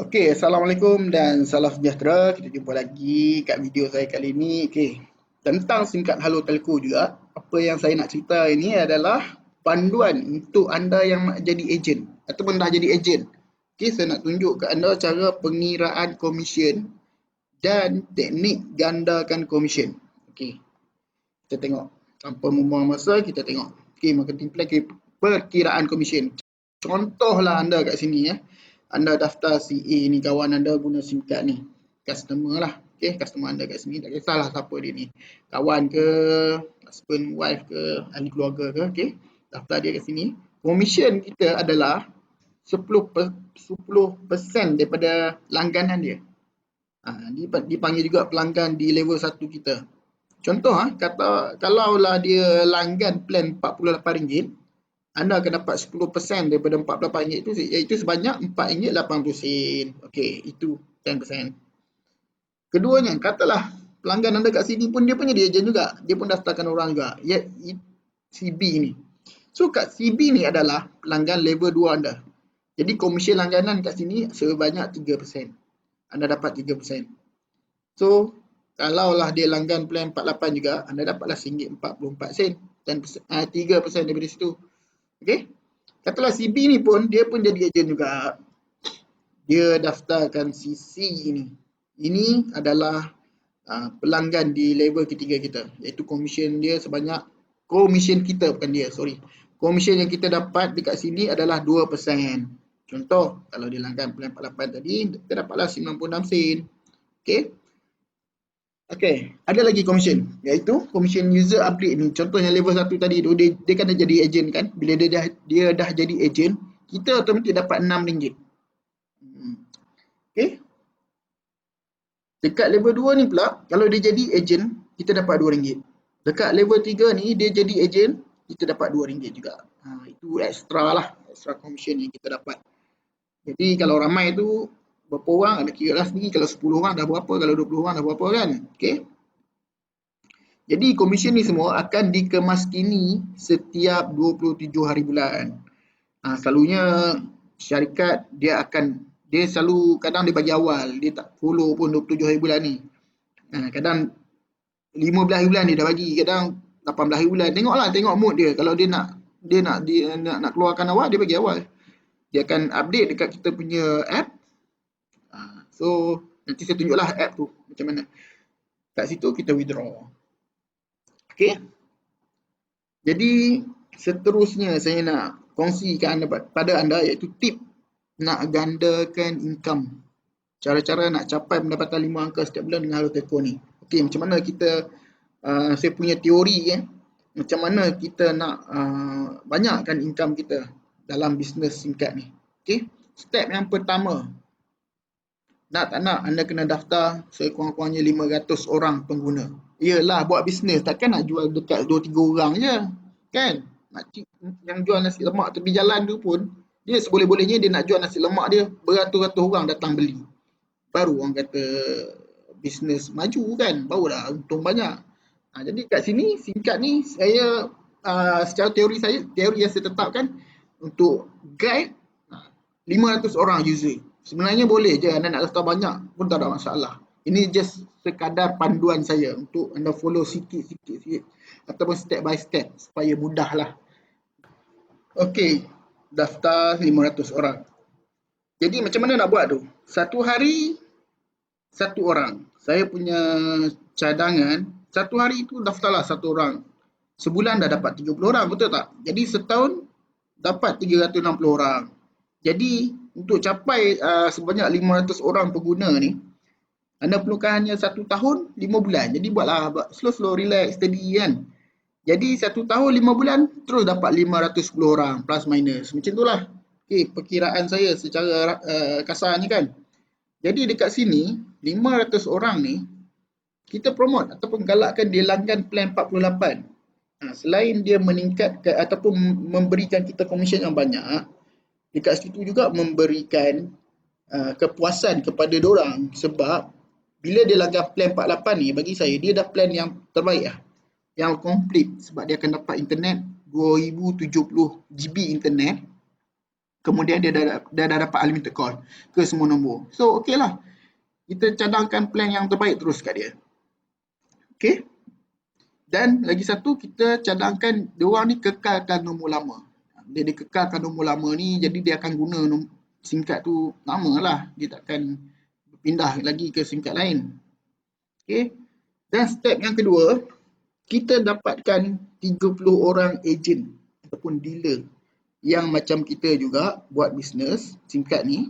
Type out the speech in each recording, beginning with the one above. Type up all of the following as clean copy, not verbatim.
Okey, Assalamualaikum dan salam sejahtera. Kita jumpa lagi kat video saya kali ini. Okey, tentang singkat Halo Telco juga. Apa yang saya nak cerita ini adalah panduan untuk anda yang nak jadi ejen ataupun dah jadi ejen. Okey, saya nak tunjuk ke anda cara pengiraan komisen dan teknik gandakan komisen. Okey, kita tengok. Tanpa membuang masa, kita tengok. Okey, marketing plan perkiraan komisen. Contohlah anda kat sini ya. Anda daftar CA ni, kawan anda guna SIM card ni. Customer lah. Okay, customer anda kat sini. Tak kisahlah siapa dia ni. Kawan ke, husband, wife ke, ahli keluarga ke. Okay, daftar dia kat sini. Komisen kita adalah 10% daripada langganan dia. Dipanggil juga pelanggan di level 1 kita. Contoh, kata kalaulah dia langgan plan RM48, anda akan dapat 10% daripada RM48 itu, iaitu sebanyak RM4.80. Okey, itu 10%. Keduanya, katalah pelanggan anda kat sini pun dia punya ejen juga. Dia pun daftarkan orang juga. Ya, CB ni. So, kat CB ni adalah pelanggan level 2 anda. Jadi, komisen langganan kat sini sebanyak 3%. Anda dapat 3%. So, kalaulah dia langgan plan 48 juga, anda dapatlah RM1.44 dan 3% daripada situ. Okey. Katalah CB ni pun dia pun jadi ejen juga. Dia daftarkan CC ini. Ini adalah pelanggan di level ketiga kita, iaitu komisen dia sebanyak, komisen kita bukan dia, sorry. Komisen yang kita dapat dekat sini adalah 2%. Contoh, kalau dia langgan plan 48 tadi, kita dapatlah 96 sen. Okey. Okey, ada lagi komisen, iaitu komisen user upgrade ni. Contohnya level 1 tadi tu, dia kena jadi ejen kan. Bila dia dah jadi ejen, kita automatik dapat RM6. Okey. Dekat level 2 ni pula, kalau dia jadi ejen, kita dapat RM2. Dekat level 3 ni, dia jadi ejen, kita dapat RM2 juga. Itu extra lah, extra komisen yang kita dapat. Jadi kalau ramai tu, berapa orang, ada kira lah sendiri. Kalau 10 orang dah berapa, kalau 20 orang dah berapa kan. Okey. Jadi komisen ni semua akan dikemaskini setiap 27 hari bulan. Selalunya syarikat dia selalu kadang dia bagi awal, dia tak follow pun 27 hari bulan ni. Kadang 15 hari bulan dia dah bagi, kadang 18 hari bulan. Tengok mood dia. Kalau dia nak keluarkan awal, dia bagi awal. Dia akan update dekat kita punya app. So nanti saya tunjuklah app tu macam mana. Kat situ kita withdraw. Okey. Jadi seterusnya saya nak kongsikan pada anda iaitu tip nak gandakan income. Cara-cara nak capai pendapatan 5 angka setiap bulan dengan Halo Telco ni. Okey, macam mana kita, saya punya teori macam mana kita nak banyakkan income kita dalam bisnes singkat ni. Okey, step yang pertama, tak nak anda kena daftar sekurang-kurangnya 500 orang pengguna. Yelah, buat bisnes takkan nak jual dekat 2-3 orang je kan. Yang jual nasi lemak tepi jalan tu pun, dia seboleh-bolehnya dia nak jual nasi lemak dia, beratus-ratus orang datang beli. Baru orang kata bisnes maju kan, barulah untung banyak. Jadi kat sini singkat ni saya secara teori yang saya tetapkan untuk guide 500 orang user. Sebenarnya boleh je anda nak daftar banyak pun tak ada masalah. Ini just sekadar panduan saya untuk anda follow sikit-sikit ataupun step by step supaya mudahlah. Okey, daftar 500 orang. Jadi macam mana nak buat tu? Satu hari satu orang. Saya punya cadangan, satu hari itu daftarlah satu orang. Sebulan dah dapat 30 orang, betul tak? Jadi setahun dapat 360 orang. Jadi untuk capai sebanyak 500 orang pengguna ni, anda perlukan hanya 1 tahun 5 bulan. Jadi buatlah slow relax steady kan. Jadi 1 tahun 5 bulan terus dapat 510 orang plus minus. Macam itulah. Okey, perkiraan saya secara kasarnya kan. Jadi dekat sini 500 orang ni kita promote ataupun galakkan dia langgan plan 48. Selain dia meningkatkan ataupun memberikan kita komisen yang banyak, dekat situ juga memberikan kepuasan kepada diorang sebab bila dia langgan plan 48 ni, bagi saya dia dah plan yang terbaik lah, yang komplit sebab dia akan dapat internet 2070 GB internet Kemudian dia dah dapat unlimited call ke semua nombor. So okey lah. Kita cadangkan plan yang terbaik terus kat dia. Okey. Dan lagi satu, kita cadangkan diorang ni kekalkan nombor lama. Dia dikekalkan nombor lama ni, jadi dia akan guna singkat tu lama lah. Dia takkan pindah lagi ke singkat lain. Okay. Dan step yang kedua, kita dapatkan 30 orang ejen ataupun dealer yang macam kita juga buat bisnes singkat ni.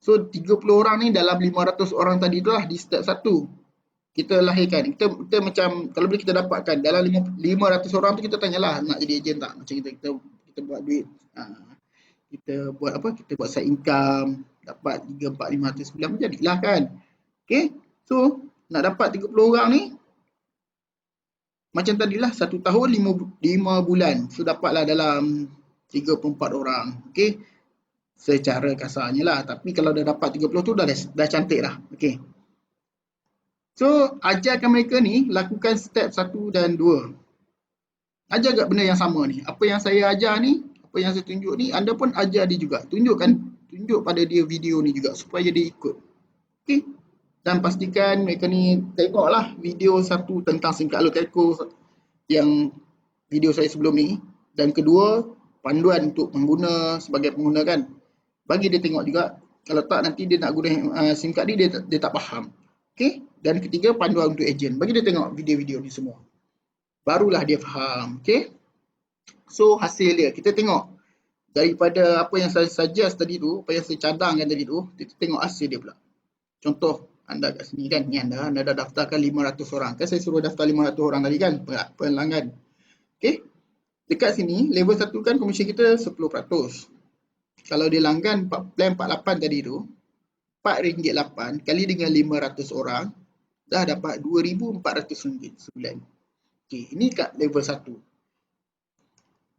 So 30 orang ni dalam 500 orang tadi tu lah di step 1. Kita lahirkan. Kita macam kalau boleh kita dapatkan dalam 500 orang tu kita tanyalah nak jadi ejen tak? Macam kita buat duit. Kita buat apa? Kita buat side income, dapat 3, 4, 5 atau 9 jadilah kan. Okay. So nak dapat 30 orang ni macam tadilah 1 tahun 5 bulan. So dapatlah dalam 34 orang. Okay. Secara kasarnya lah. Tapi kalau dah dapat 30 tu dah cantik lah. Okay. So, ajarkan mereka ni lakukan step 1 dan 2. Ajar agak benda yang sama ni. Apa yang saya ajar ni, apa yang saya tunjuk ni, anda pun ajar dia juga. Tunjuk pada dia video ni juga supaya dia ikut. Okay. Dan pastikan mereka ni tengoklah video 1 tentang singkat alur telco yang video saya sebelum ni. Dan kedua, panduan untuk pengguna sebagai pengguna kan. Bagi dia tengok juga. Kalau tak nanti dia nak guna SIM card ni dia tak faham. Okay. Dan ketiga, panduan untuk ejen. Bagi dia tengok video-video ni semua. Barulah dia faham. Okay. So, hasil dia. Kita tengok. Daripada apa yang saya suggest tadi tu, apa yang saya cadangkan tadi tu, kita tengok hasil dia pula. Contoh, anda kat sini kan. Ni anda dah daftarkan 500 orang. Kan saya suruh daftar 500 orang tadi kan. Pelanggan. Okay. Dekat sini, level 1 kan komisen kita 10%. Kalau dia langgan plan 48 tadi tu, RM4.8 kali dengan 500 orang, dah dapat RM2,400 sebulan. Okay, ini kat level 1.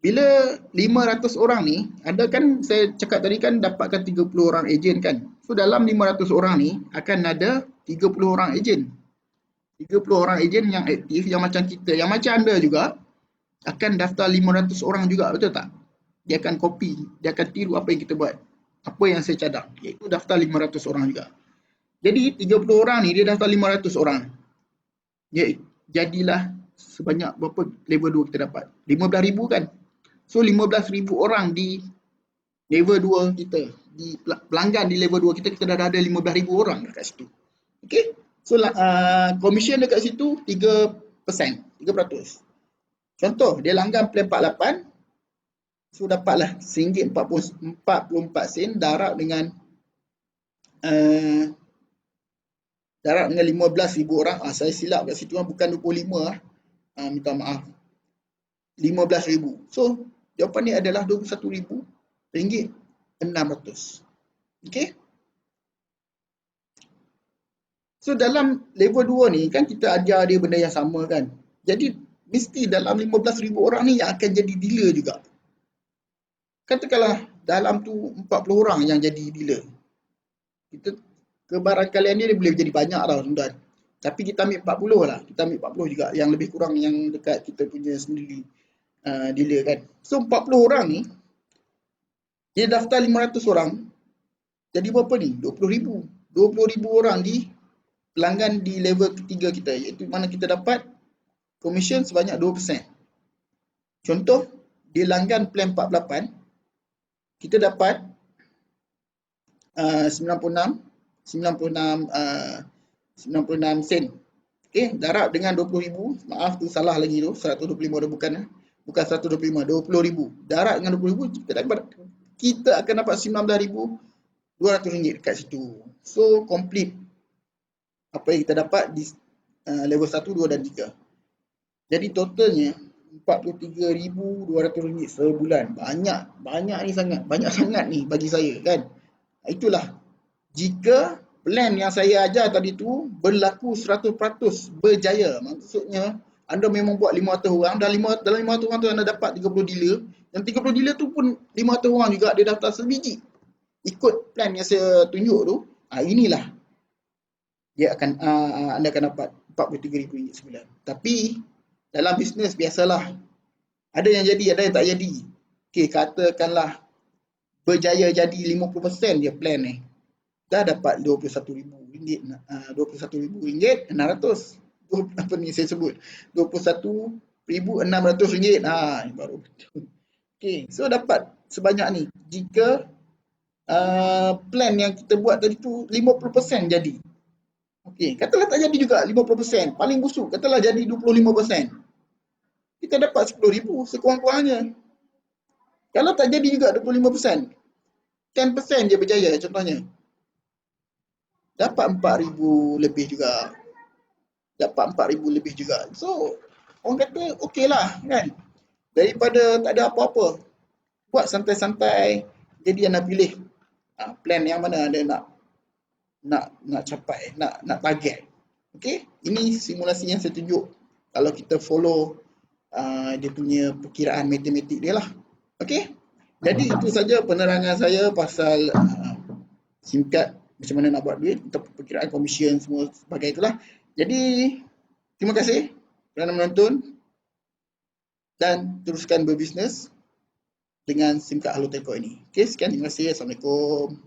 Bila 500 orang ni, anda kan saya cakap tadi kan dapatkan 30 orang ejen kan. So dalam 500 orang ni akan ada 30 orang ejen. 30 orang ejen yang aktif, yang macam kita, yang macam anda juga akan daftar 500 orang juga, betul tak? Dia akan copy, dia akan tiru apa yang kita buat. Apa yang saya cadang, iaitu daftar 500 orang juga. Jadi 30 orang ni dia daftar 500 orang. Jadilah sebanyak berapa level 2 kita dapat? 15,000 kan? So 15,000 orang di level 2 kita, di pelanggan di level 2 kita dah ada 15,000 orang dekat situ. Okay? So komisen dekat situ 3%. Contoh, dia langgan plan 48, so dapatlah RM1.44 darab dengan 15,000 orang. Saya silap kat situ, bukan 25 lah. Minta maaf. 15,000. So, jawapan ni adalah RM21,600. Okay? So, dalam level 2 ni kan kita ajar dia benda yang sama kan. Jadi, mesti dalam 15,000 orang ni yang akan jadi dealer juga. Katakanlah dalam tu 40 orang yang jadi dealer. Kita kebarangkalian dia boleh jadi banyak lah tuan-tuan. Tapi kita ambil 40 lah. Kita ambil 40 juga. Yang lebih kurang yang dekat kita punya sendiri dealer kan. So 40 orang ni, dia daftar 500 orang. Jadi berapa ni? 20,000. 20,000 orang di pelanggan di level ketiga kita. Iaitu mana kita dapat komisen sebanyak 2%. Contoh, dia langgan plan 48. Kita dapat 96 sen. Okey, darab dengan 20,000. Maaf tu salah lagi tu, 125 dah bukan 125, 20,000. Darab dengan 20,000 kita akan dapat RM19,200 dekat situ. So complete apa yang kita dapat di level 1, 2 dan 3. Jadi totalnya RM43,200 sebulan. Banyak ni sangat. Banyak sangat ni bagi saya kan. Itulah. Jika plan yang saya ajar tadi tu berlaku 100% berjaya. Maksudnya anda memang buat 500 orang. Dalam 500 orang tu anda dapat 30 dealer. Dan 30 dealer tu pun 500 orang juga dia daftar sebiji. Ikut plan yang saya tunjuk tu. Inilah. Dia akan anda akan dapat RM43,000 sebulan. Tapi dalam bisnes biasalah. Ada yang jadi, ada yang tak jadi. Okey, katakanlah berjaya jadi 50% dia plan ni, dah dapat RM21,000, RM21,600. Apa ni saya sebut? RM21,600. Baru betul. Okay, so dapat sebanyak ni. Jika plan yang kita buat tadi tu 50% jadi. Okey, katalah tak jadi juga 50%. Paling busuk, katalah jadi 25%. Kita dapat RM10,000 sekurang-kurangnya. Kalau tak jadi juga 25%, 10% je berjaya contohnya. Dapat RM4,000 lebih juga. Dapat RM4,000 lebih juga. So, orang kata okey lah kan. Daripada tak ada apa-apa. Buat santai-santai. Jadi anda pilih plan yang mana anda nak capai, nak target. Okey, ini simulasi yang saya tunjuk. Kalau kita follow dia punya perkiraan matematik dia lah. Okey, jadi itu saja penerangan saya pasal SIM card, macam mana nak buat duit, untuk perkiraan komisen semua sebagai itulah. Jadi terima kasih kerana menonton dan teruskan berbisnes dengan SIM card Halo Telco ini. Okey, sekian, terima kasih. Assalamualaikum.